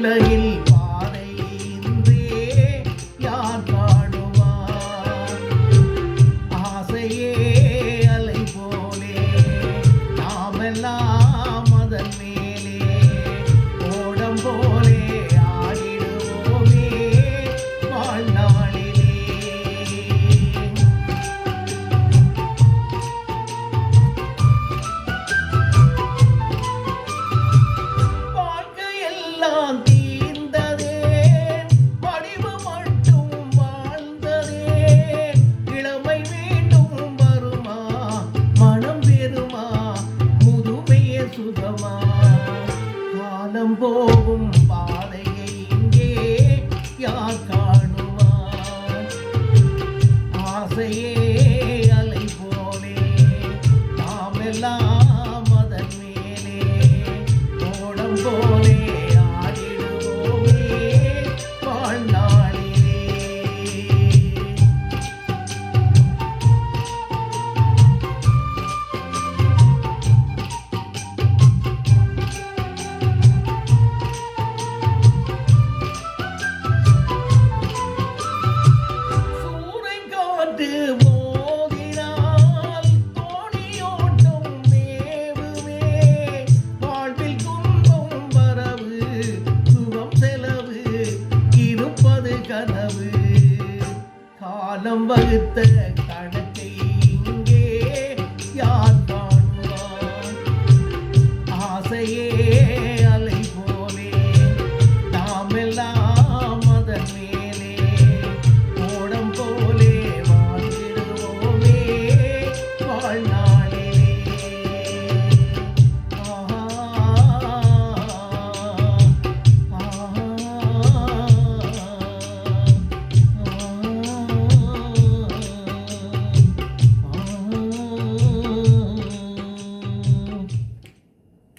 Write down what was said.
உலகில் பாதை இன்றே யார் காணுவார் ஆசையே அலை போலே நாமெல்லாம் அதன் மேலே ஓடம் போலே ஆடிடுவோமே வாழ்நாளிலே வாழ்க்கையெல்லாம் தீர்ந்ததே வடிவு மட்டும் வாழ்ந்ததே இளமை மீண்டும் வருமா மனம் பெறுமா முதுமைய சுகமா காலம் போகும் பாதையை இங்கே யார் காணுவார் ஆசையே அலை போலே நாமெல்லாம் அதன் மேலே ஓடம் போலே ஆடிடுவோமே வாழ்நாளிலே சூறைக்காற்று மோதினால் தோணியோட்டம் மேவுமே வாழ்வில் துன்பம் வரவு சுகம் செலவு இருப்பது கனவு காலம் வகுத்த கணக்கை இங்கே யார் காணுவார் ஆசையே